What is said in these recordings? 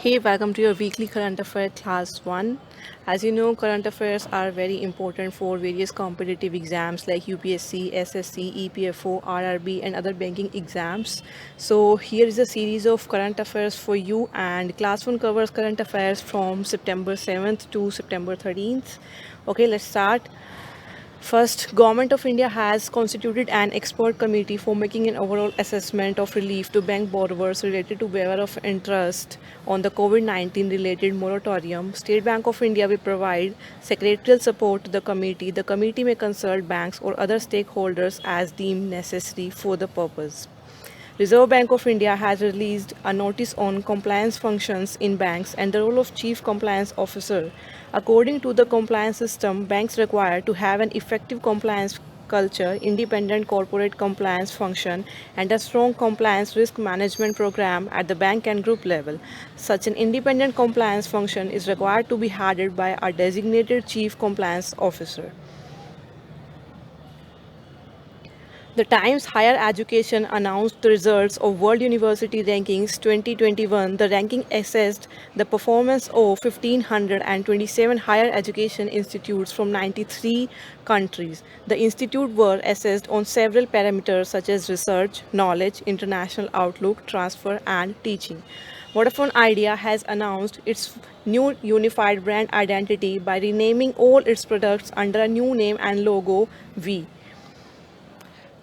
Hey, welcome to your weekly current affair class 1. As you know, current affairs are very important for various competitive exams like UPSC, SSC, EPFO, RRB, and other banking exams. So, here is a series of current affairs for you, and class 1 covers current affairs from September 7th to September 13th. Okay, let's start. First, Government of India has constituted an expert committee for making an overall assessment of relief to bank borrowers related to waiver of interest on the COVID-19 related moratorium. State Bank of India will provide secretarial support to the committee. The committee may consult banks or other stakeholders as deemed necessary for the purpose. Reserve Bank of India has released a notice on compliance functions in banks and the role of Chief Compliance Officer. According to the compliance system, banks require to have an effective compliance culture, independent corporate compliance function, and a strong compliance risk management program at the bank and group level. Such an independent compliance function is required to be headed by a designated Chief Compliance Officer. The Times Higher Education announced the results of World University Rankings 2021. The ranking assessed the performance of 1,527 higher education institutes from 93 countries. The institutes were assessed on several parameters such as research, knowledge, international outlook, transfer, and teaching. Vodafone Idea has announced its new unified brand identity by renaming all its products under a new name and logo V.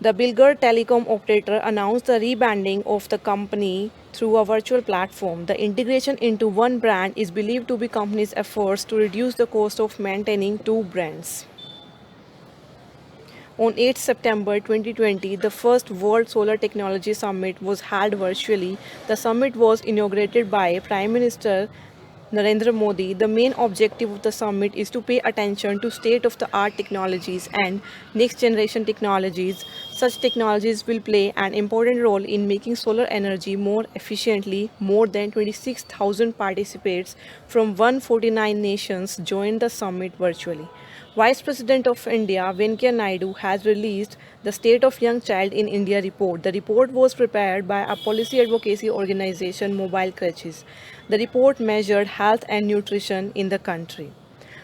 The Bilger telecom operator announced the rebranding of the company through a virtual platform. The integration into one brand is believed to be company's efforts to reduce the cost of maintaining two brands. On 8 September 2020, the first World Solar Technology Summit was held virtually. The summit was inaugurated by Prime Minister Narendra Modi. The main objective of the summit is to pay attention to state of the art technologies and next generation technologies. Such technologies will play an important role in making solar energy more efficiently. More than 26,000 participants from 149 nations joined the summit virtually. Vice President of India Venkaiah Naidu has released the State of Young Child in India report. The report was prepared by a policy advocacy organization, Mobile Crutches. The report measured health and nutrition in the country.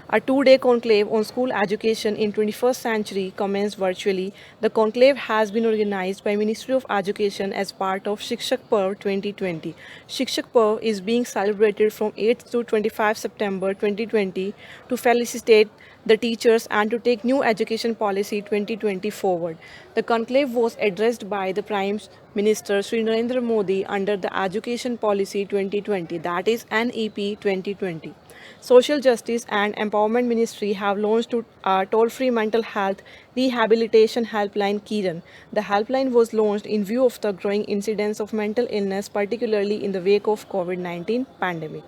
A two-day conclave on school education in 21st century commenced virtually. The conclave has been organized by Ministry of Education as part of Shikshak Parv 2020. Shikshak Parv is being celebrated from 8th to 25 September 2020 to felicitate the teachers and to take new education policy 2020 forward. The conclave was addressed by the Prime Minister Sri Narendra Modi under the Education Policy 2020, that is NEP 2020. Social Justice and Empowerment Ministry have launched a toll-free mental health rehabilitation helpline Kiran. The helpline was launched in view of the growing incidence of mental illness, particularly in the wake of COVID-19 pandemic.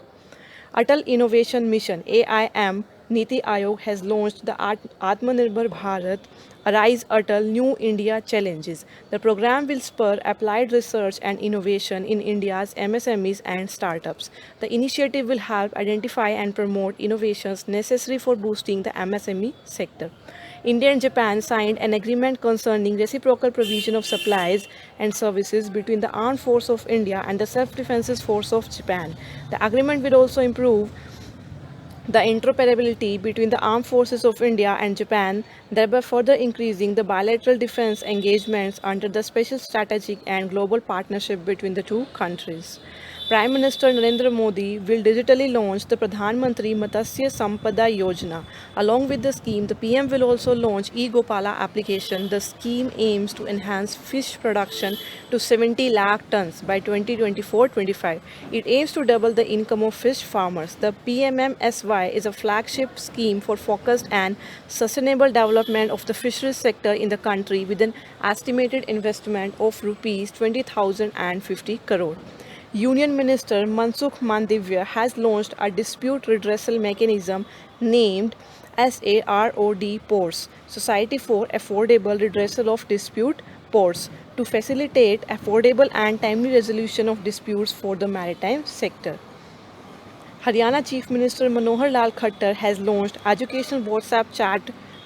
Atal Innovation Mission AIM Niti Aayog has launched the Atmanirbhar Bharat Arise Atal New India Challenges. The program will spur applied research and innovation in India's MSMEs and startups. The initiative will help identify and promote innovations necessary for boosting the MSME sector. India and Japan signed an agreement concerning reciprocal provision of supplies and services between the Armed Force of India and the Self-Defense Force of Japan. The agreement will also improve the interoperability between the armed forces of India and Japan, thereby further increasing the bilateral defense engagements under the special strategic and global partnership between the two countries. Prime Minister Narendra Modi will digitally launch the Pradhan Mantri Matsya Sampada Yojana. Along with the scheme, the PM will also launch e-Gopala application. The scheme aims to enhance fish production to 70 lakh tons by 2024-25. It aims to double the income of fish farmers. The PMMSY is a flagship scheme for focused and sustainable development of the fisheries sector in the country with an estimated investment of rupees 20,050 crore. Union Minister Mansukh Mandavya has launched a dispute redressal mechanism named SAROD PORS, Society for Affordable Redressal of Dispute PORS, to facilitate affordable and timely resolution of disputes for the maritime sector. Haryana Chief Minister Manohar Lal Khattar has launched educational WhatsApp chat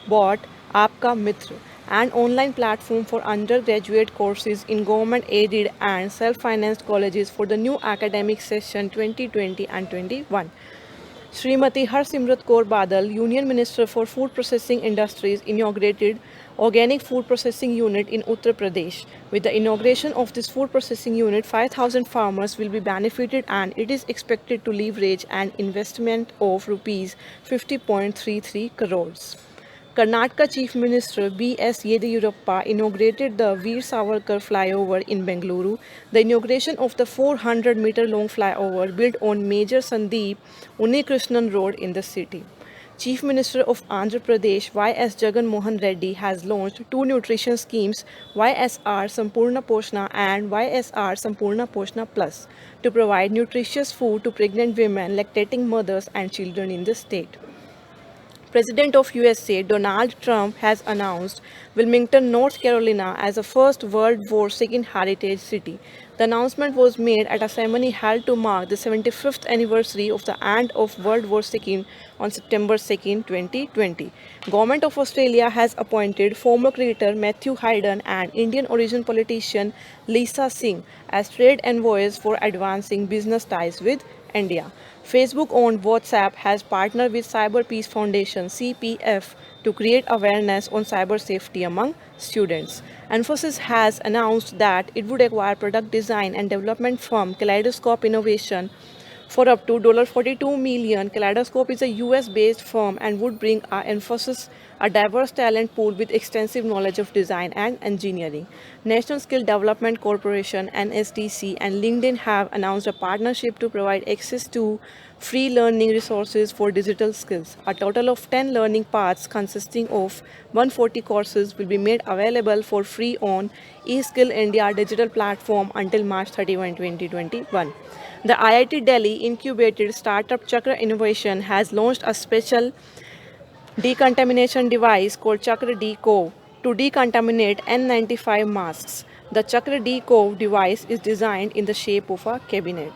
bot Aapka Mitra. an online platform for undergraduate courses in government-aided and self-financed colleges for the new academic session 2020 and 21. Srimati Harsimrat Kaur Badal, Union Minister for Food Processing Industries, inaugurated Organic Food Processing Unit in Uttar Pradesh. With the inauguration of this food processing unit, 5,000 farmers will be benefited and it is expected to leverage an investment of rupees 50.33 crores. Karnataka Chief Minister B.S. Yediyurappa inaugurated the Veer Savarkar flyover in Bengaluru. The inauguration of the 400-meter long flyover built on Major Sandeep Unnikrishnan Road in the city. Chief Minister of Andhra Pradesh Y.S. Jagan Mohan Reddy has launched two nutrition schemes, YSR Sampurna Poshna and YSR Sampurna Poshna Plus, to provide nutritious food to pregnant women, lactating mothers and children in the state. President of USA Donald Trump has announced Wilmington, North Carolina as the first World War II heritage city. The announcement was made at a ceremony held to mark the 75th anniversary of the end of World War II on September 2, 2020. Government of Australia has appointed former cricketer Matthew Hayden and Indian origin politician Lisa Singh as trade envoys for advancing business ties with India. Facebook-owned WhatsApp has partnered with Cyber Peace Foundation (CPF) to create awareness on cyber safety among students. Infosys has announced that it would acquire product design and development firm Kaleidoscope Innovation for up to $42 million. Kaleidoscope is a US-based firm and would bring Infosys a diverse talent pool with extensive knowledge of design and engineering. National Skill Development Corporation (NSDC) and LinkedIn have announced a partnership to provide access to free learning resources for digital skills. A total of 10 learning paths consisting of 140 courses will be made available for free on eSkill India digital platform until March 31, 2021. The IIT Delhi incubated startup Chakra Innovation has launched a special decontamination device called Chakra D-Cove to decontaminate N95 masks. The Chakra D-Cove device is designed in the shape of a cabinet.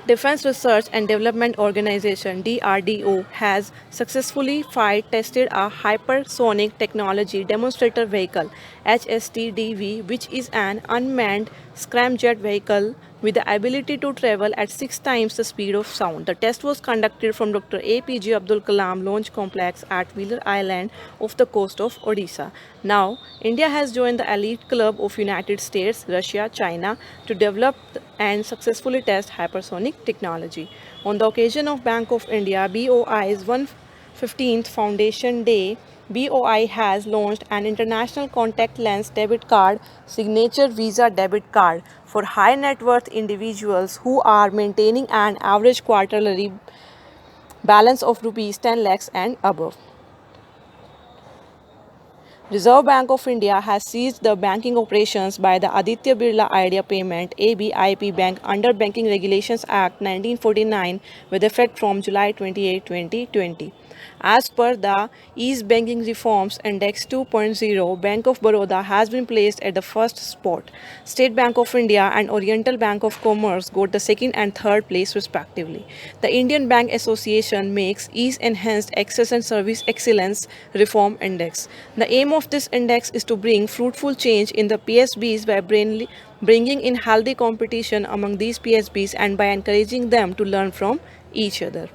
Defense Research and Development Organization (DRDO) has successfully flight tested a hypersonic technology demonstrator vehicle (HSTDV), which is an unmanned scramjet vehicle with the ability to travel at 6 times the speed of sound. The test was conducted from Dr. APJ Abdul Kalam Launch Complex at Wheeler Island off the coast of Odisha. Now, India has joined the elite club of United States, Russia, China to develop and successfully test hypersonic technology. On the occasion of Bank of India BOI's 115th Foundation Day, BOI has launched an international contact lens debit card, Signature Visa debit card, for high net worth individuals who are maintaining an average quarterly balance of rupees 10 lakhs and above. Reserve Bank of India has seized the banking operations by the Aditya Birla Idea Payment ABIP Bank under Banking Regulations Act 1949 with effect from July 28, 2020. As per the East Banking Reforms Index 2.0, Bank of Baroda has been placed at the first spot. State Bank of India and Oriental Bank of Commerce got the second and third place respectively. The Indian Bank Association makes Ease Enhanced Access and Service Excellence Reform Index. The aim of this index is to bring fruitful change in the PSBs by bringing in healthy competition among these PSBs and by encouraging them to learn from each other.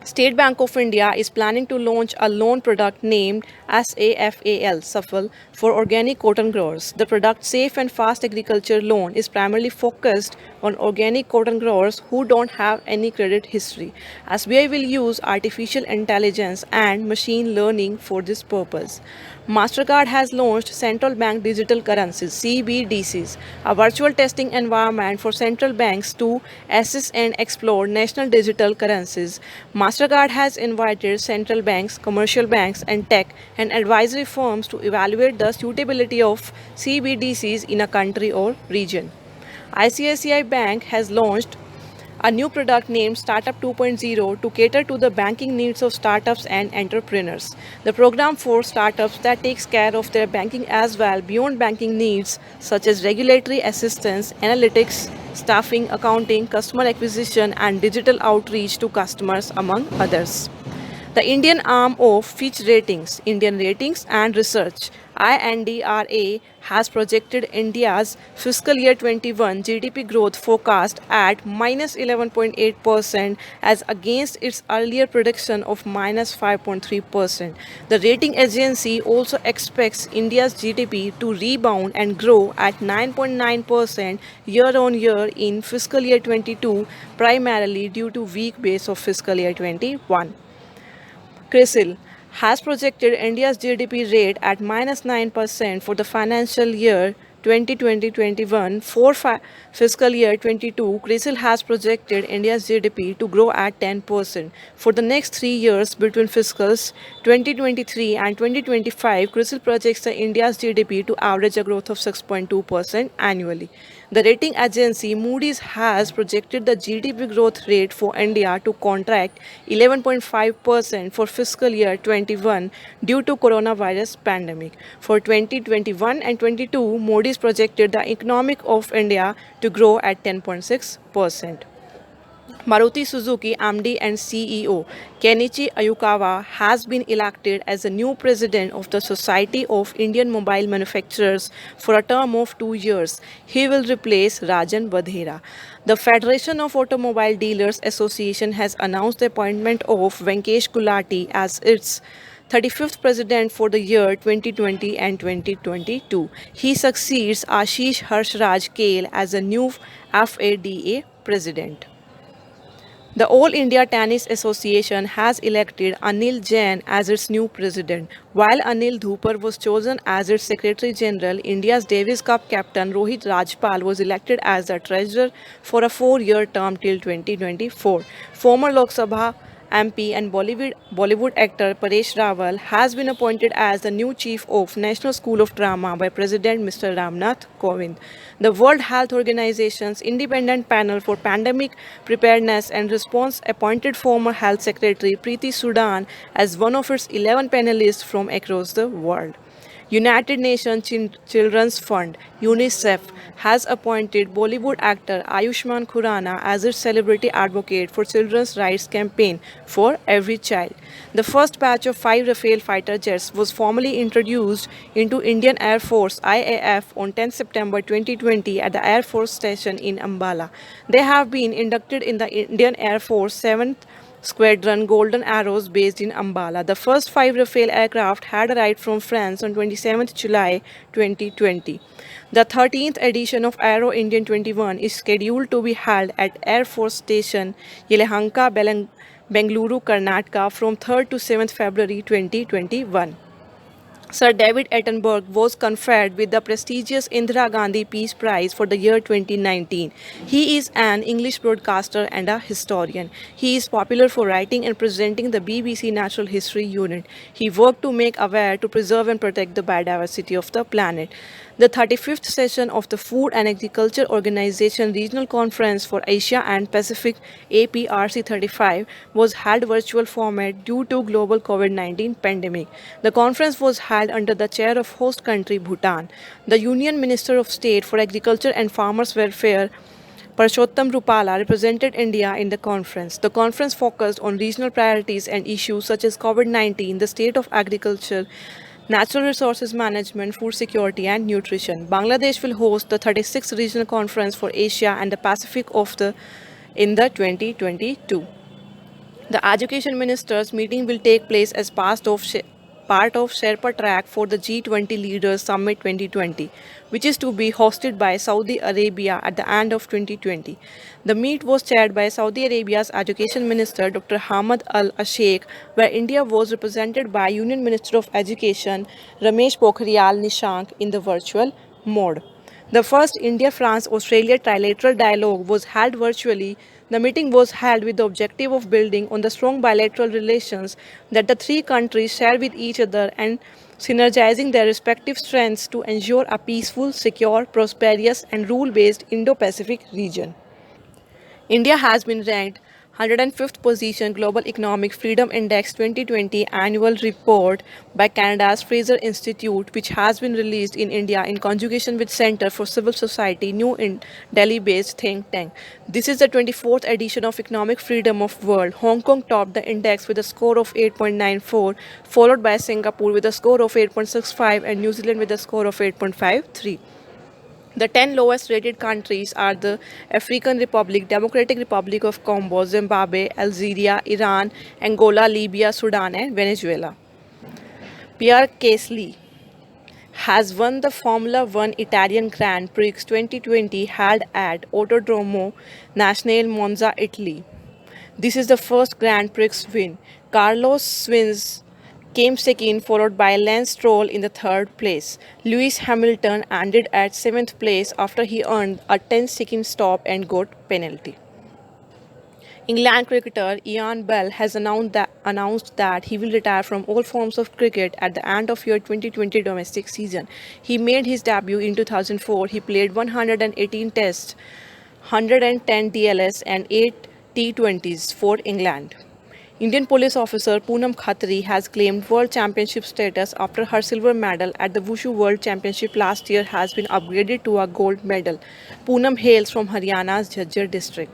State Bank of India is planning to launch a loan product named SAFAL for organic cotton growers. The product Safe and Fast Agriculture Loan is primarily focused on organic cotton growers who don't have any credit history. SBI will use artificial intelligence and machine learning for this purpose. MasterCard has launched Central Bank Digital Currencies (CBDCs), a virtual testing environment for central banks to assess and explore national digital currencies. MasterCard has invited central banks, commercial banks, and tech and advisory firms to evaluate the suitability of CBDCs in a country or region. ICICI Bank has launched a new product named Startup 2.0 to cater to the banking needs of startups and entrepreneurs. The program for startups that takes care of their banking as well beyond banking needs such as regulatory assistance, analytics, staffing, accounting, customer acquisition, and digital outreach to customers, among others. The Indian arm of Fitch Ratings, Indian Ratings and Research, INDRA, has projected India's fiscal year 21 GDP growth forecast at minus 11.8% as against its earlier prediction of minus 5.3%. The rating agency also expects India's GDP to rebound and grow at 9.9% year on year in fiscal year 22, primarily due to weak base of fiscal year 21. CRISIL has projected India's GDP rate at minus 9% for the financial year 2020-21. For fiscal year 22, CRISIL has projected India's GDP to grow at 10%. For the next 3 years between fiscals 2023 and 2025, CRISIL projects the India's GDP to average a growth of 6.2% annually. The rating agency Moody's has projected the GDP growth rate for India to contract 11.5% for fiscal year 21 due to coronavirus pandemic. For 2021 and 22, Moody's projected the economic of India to grow at 10.6%. Maruti Suzuki MD and CEO Kenichi Ayukawa has been elected as the new president of the Society of Indian Mobile Manufacturers for a term of 2 years. He will replace Rajan Vadhera. The Federation of Automobile Dealers Association has announced the appointment of Venkesh Gulati as its 35th president for the year 2020 and 2022. He succeeds Ashish Harshraj Kale as the new FADA president. The All India Tennis Association has elected Anil Jain as its new president, while Anil Dhupar was chosen as its Secretary General. India's Davis Cup captain Rohit Rajpal was elected as the treasurer for a 4 year term till 2024. Former Lok Sabha MP and Bollywood actor Paresh Rawal has been appointed as the new chief of National School of Drama by President Mr. Ramnath Kovind. The World Health Organization's independent panel for pandemic preparedness and response appointed former Health Secretary Preeti Sudan as one of its 11 panelists from across the world. United Nations Children's Fund (UNICEF) has appointed Bollywood actor Ayushmann Khurrana as its celebrity advocate for children's rights campaign for every child. The first batch of 5 Rafale fighter jets was formally introduced into Indian Air Force (IAF) on 10 September 2020 at the Air Force Station in Ambala. They have been inducted in the Indian Air Force 7th Squadron Golden Arrows based in Ambala. The first 5 Rafale aircraft had arrived from France on 27 July 2020. The 13th edition of Aero Indian 21 is scheduled to be held at Air Force Station Yelahanka, Bengaluru, Karnataka from 3rd to 7th February 2021. Sir David Attenborough was conferred with the prestigious Indira Gandhi Peace Prize for the year 2019. He is an English broadcaster and a historian. He is popular for writing and presenting the BBC Natural History Unit. He worked to make aware to preserve and protect the biodiversity of the planet. The 35th session of the Food and Agriculture Organization Regional Conference for Asia and Pacific APRC 35 was held virtual format due to global COVID-19 pandemic. The conference was held under the chair of host country Bhutan. The Union Minister of State for Agriculture and Farmers Welfare Parshottam Rupala represented India in the conference. The conference focused on regional priorities and issues such as COVID-19, the state of agriculture, natural resources management, food security, and nutrition. Bangladesh will host the 36th Regional Conference for Asia and the Pacific in the 2022. The Education Ministers' meeting will take place as part of Sherpa track for the G20 Leaders Summit 2020, which is to be hosted by Saudi Arabia at the end of 2020. The meet was chaired by Saudi Arabia's Education Minister Dr. Hamad Al Sheikh, where India was represented by Union Minister of Education Ramesh Pokhriyal Nishank in the virtual mode. The first India-France-Australia trilateral dialogue was held virtually. The meeting was held with the objective of building on the strong bilateral relations that the three countries share with each other and synergizing their respective strengths to ensure a peaceful, secure, prosperous, and rule-based Indo-Pacific region. India has been ranked 105th position Global Economic Freedom Index 2020 annual report by Canada's Fraser Institute, which has been released in India in conjunction with Center for Civil Society, new in Delhi-based think tank. This is the 24th edition of Economic Freedom of World. Hong Kong topped the index with a score of 8.94, followed by Singapore with a score of 8.65 and New Zealand with a score of 8.53. The 10 lowest rated countries are the African Republic, Democratic Republic of Congo, Zimbabwe, Algeria, Iran, Angola, Libya, Sudan, and Venezuela. Pierre Gasly has won the Formula One Italian Grand Prix 2020 held at Autodromo Nazionale Monza, Italy. This is the first Grand Prix win. Carlos Sainz came second, followed by Lance Stroll in the third place. Lewis Hamilton ended at seventh place after he earned a 10-second stop and got penalty. England cricketer Ian Bell has announced that he will retire from all forms of cricket at the end of year 2020 domestic season. He made his debut in 2004. He played 118 tests, 110 DLS and 8 T20s for England. Indian police officer Poonam Khatri has claimed world championship status after her silver medal at the Wushu World Championship last year has been upgraded to a gold medal. Poonam hails from Haryana's Jhajjar district.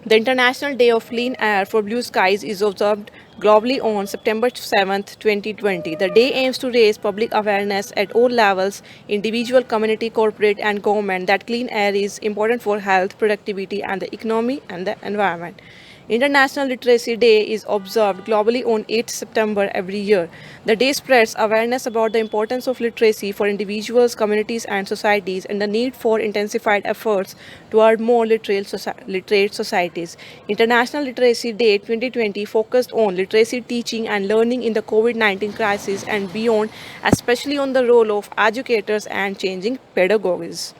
The International Day of Clean Air for Blue Skies is observed globally on September 7, 2020. The day aims to raise public awareness at all levels, individual, community, corporate, and government, that clean air is important for health, productivity, and the economy and the environment. International Literacy Day is observed globally on 8 September every year. The day spreads awareness about the importance of literacy for individuals, communities, and societies, and the need for intensified efforts toward more literate societies. International Literacy Day 2020 focused on literacy teaching and learning in the COVID-19 crisis and beyond, especially on the role of educators and changing pedagogies.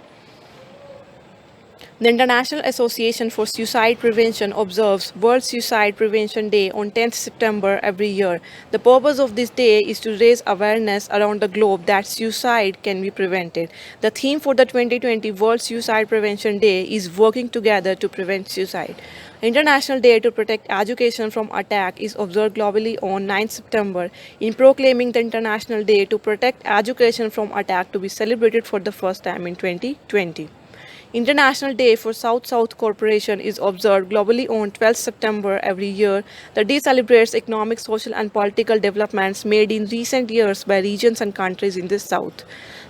The International Association for Suicide Prevention observes World Suicide Prevention Day on 10th September every year. The purpose of this day is to raise awareness around the globe that suicide can be prevented. The theme for the 2020 World Suicide Prevention Day is Working Together to Prevent Suicide. International Day to Protect Education from Attack is observed globally on 9th September. In proclaiming the International Day to Protect Education from Attack to be celebrated for the first time in 2020. International Day for South-South Cooperation is observed globally on 12th September every year. The day celebrates economic, social, and political developments made in recent years by regions and countries in the South.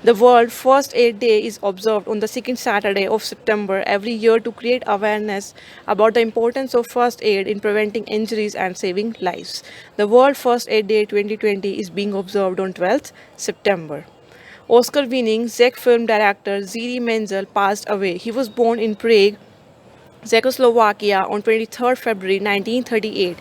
The World First Aid Day is observed on the second Saturday of September every year to create awareness about the importance of first aid in preventing injuries and saving lives. The World First Aid Day 2020 is being observed on 12th September. Oscar-winning Czech film director Jiří Menzel passed away. He was born in Prague, Czechoslovakia on 23 February 1938.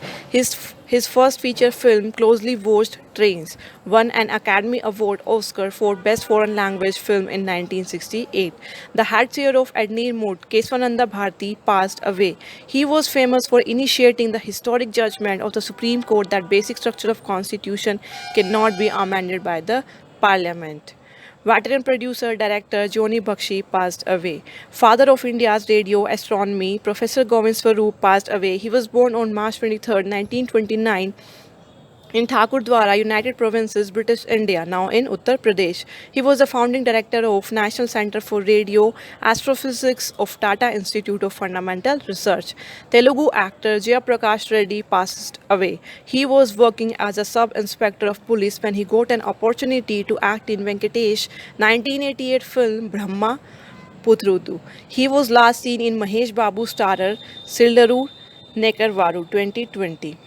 His first feature film, Closely Watched Trains, won an Academy Award Oscar for Best Foreign Language Film in 1968. The head chair of Adnir Moot, Keswananda Bharti, passed away. He was famous for initiating the historic judgment of the Supreme Court that basic structure of constitution cannot be amended by the Parliament. Veteran producer director Joni Bakshi passed away. Father of India's radio astronomy, Professor Govind Swarup passed away. He was born on March 23, 1929 in Thakurdwara, United Provinces, British India, now in Uttar Pradesh. He was the founding director of National Center for Radio Astrophysics of Tata Institute of Fundamental Research. Telugu actor Jayaprakash Reddy passed away. He was working as a sub-inspector of police when he got an opportunity to act in Venkatesh 1988 film Brahma Putrudu. He was last seen in Mahesh Babu starrer Sildaru Nekarvaru 2020.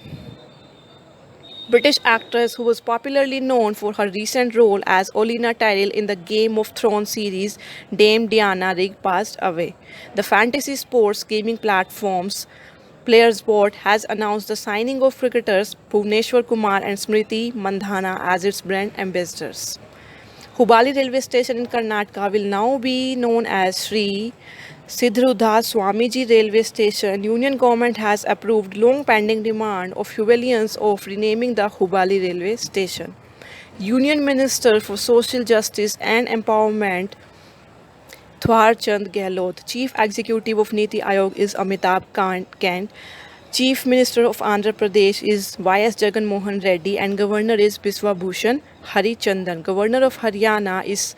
British actress who was popularly known for her recent role as Olenna Tyrell in the Game of Thrones series, Dame Diana Rigg, passed away. The fantasy sports gaming platforms Players Board has announced the signing of cricketers Bhuvneshwar Kumar and Smriti Mandhana as its brand ambassadors. Hubali railway station in Karnataka will now be known as Sri Siddharudha Swamiji railway station. Union government has approved long pending demand of Hubalians of renaming the Hubali railway station. Union Minister for Social Justice and Empowerment Thwar Chand Gehlot. Chief Executive of Niti Aayog is Amitabh Kant. Chief Minister of Andhra Pradesh is Y.S. Jagan Mohan Reddy and Governor is Biswa Bhushan Hari Chandan. Governor of Haryana is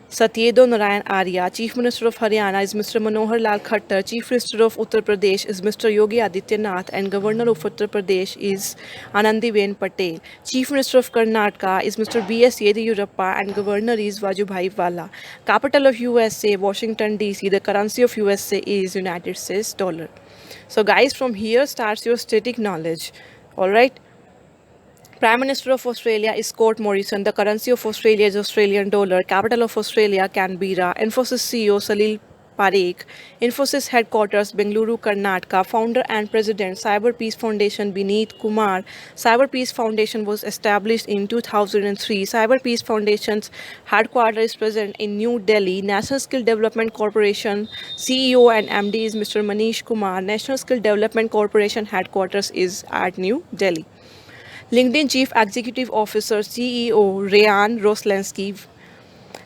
Satyedo Narayan Arya. Chief Minister of Haryana is Mr. Manohar Lal Khattar. Chief Minister of Uttar Pradesh is Mr. Yogi Adityanath and Governor of Uttar Pradesh is Anandiben Patel. Chief Minister of Karnataka is Mr. B.S. Yediyurappa and Governor is Vajubhai Vala. Capital of USA, Washington DC. The currency of USA is United States dollar. So guys, from here starts your static knowledge. Alright. Prime Minister of Australia is Scott Morrison. The currency of Australia is Australian dollar. Capital of Australia, Canberra. Infosys CEO Salil Parekh. Infosys headquarters, Bengaluru, Karnataka. Founder and President, Cyber Peace Foundation, Vineet Kumar. Cyber Peace Foundation was established in 2003. Cyber Peace Foundation's headquarters is present in New Delhi. National Skill Development Corporation CEO and MD is Mr. Manish Kumar. National Skill Development Corporation headquarters is at New Delhi. LinkedIn Chief Executive Officer CEO Ryan Roslansky.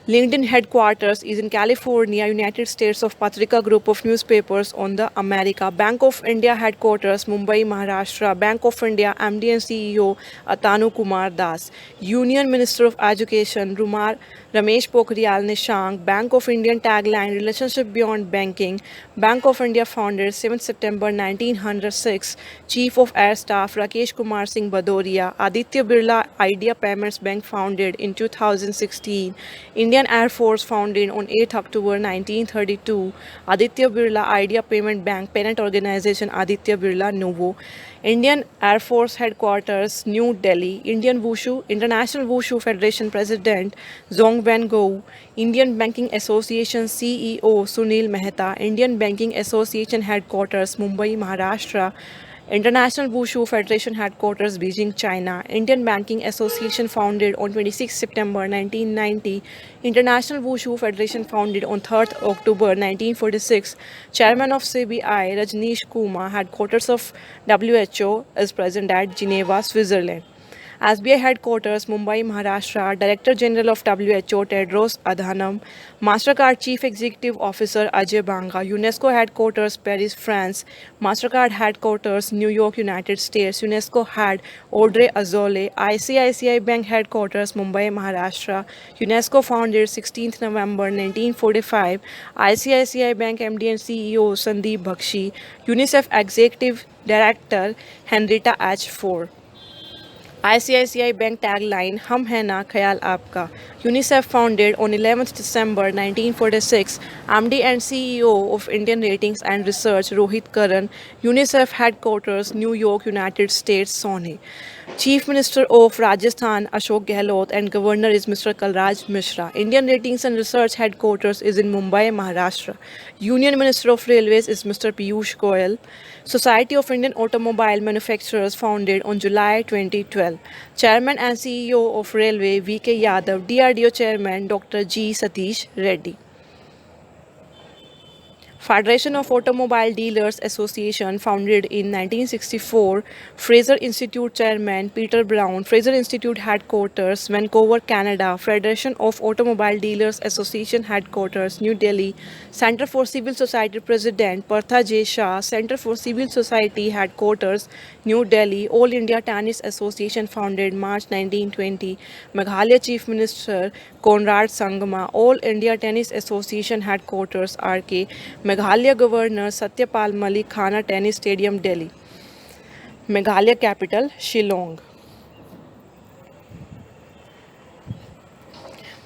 LinkedIn headquarters is in California, United States of Patrika Group of newspapers on the America. Bank of India headquarters, Mumbai, Maharashtra. Bank of India MD and CEO Atanu Kumar Das. Union Minister of Education Ramesh Pokhriyal Nishank. Bank of Indian tagline Relationship Beyond Banking. Bank of India founded 7 September 1906. Chief of Air Staff Rakesh Kumar Singh Badoria. Aditya Birla Idea Payments Bank founded in 2016. Indian Air Force founded on 8 October 1932. Aditya Birla Idea Payment Bank parent organization Aditya Birla Novo. Indian Air Force headquarters New Delhi. International Wushu Federation President Zhong Wen Go. Indian Banking Association CEO Sunil Mehta. Indian Banking Association headquarters Mumbai, Maharashtra. International Wushu Federation headquarters Beijing, China. Indian Banking Association founded on 26 September 1990. International Wushu Federation founded on 3rd October 1946. Chairman of CBI Rajneesh Kumar. Headquarters of WHO is present at Geneva, Switzerland. SBI headquarters Mumbai, Maharashtra. Director General of WHO Tedros Adhanom. Mastercard Chief Executive Officer Ajay Banga. UNESCO headquarters Paris, France. Mastercard headquarters New York, United States. UNESCO head Audrey Azoulay. ICICI Bank headquarters Mumbai, Maharashtra. UNESCO founded 16th November 1945. ICICI Bank MD and CEO Sandeep Bakshi. UNICEF Executive Director Henrietta H. Fore. ICICI Bank tagline हम है ना ख्याल आपका. UNICEF founded on 11th December 1946. MD and CEO of Indian Ratings and Research Rohit Karan. UNICEF headquarters New York, United States. Sony. Chief Minister of Rajasthan Ashok Gehlot and Governor is Mr. Kalraj Mishra. Indian Ratings and Research headquarters is in Mumbai, Maharashtra. Union Minister of Railways is Mr. Piyush Goyal. Society of Indian Automobile Manufacturers founded on July 2012. Chairman and CEO of Railway V.K. Yadav. DRDO Chairman Dr. G. Satish Reddy. Federation of Automobile Dealers Association founded in 1964. Fraser Institute Chairman Peter Brown. Fraser Institute headquarters Vancouver, Canada. Federation of Automobile Dealers Association headquarters New Delhi. Center for Civil Society President Partha J. Shah. Center for Civil Society headquarters New Delhi. All India Tennis Association founded March 1920. Meghalaya Chief Minister Conrad Sangma. All India Tennis Association headquarters RK. Meghalaya Governor Satyapal Malik Khana Tennis Stadium, Delhi. Meghalaya capital Shillong.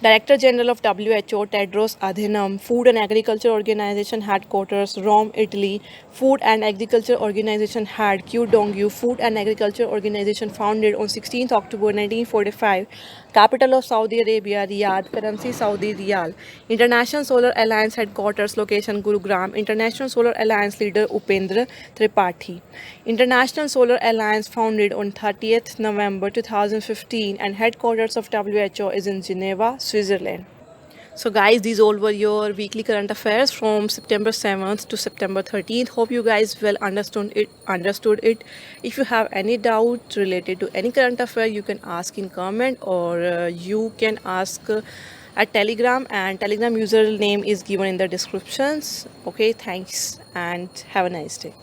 Director General of WHO Tedros Adhanom. Food and Agriculture Organization headquarters Rome, Italy. Food and Agriculture Organization head Q Dongyu. Food and Agriculture Organization founded on 16th October 1945. Capital of Saudi Arabia Riyadh. Currency Saudi Riyal. International Solar Alliance headquarters location Gurugram. International Solar Alliance leader Upendra Tripathi. International Solar Alliance founded on 30th November 2015 and headquarters of WHO is in Geneva, Switzerland. So guys, these all were your weekly current affairs from September 7th to September 13th. Hope you guys well understood it. If you have any doubt related to any current affair, you can ask in comment, or you can ask at Telegram, and Telegram username is given in the descriptions. Okay, thanks and have a nice day.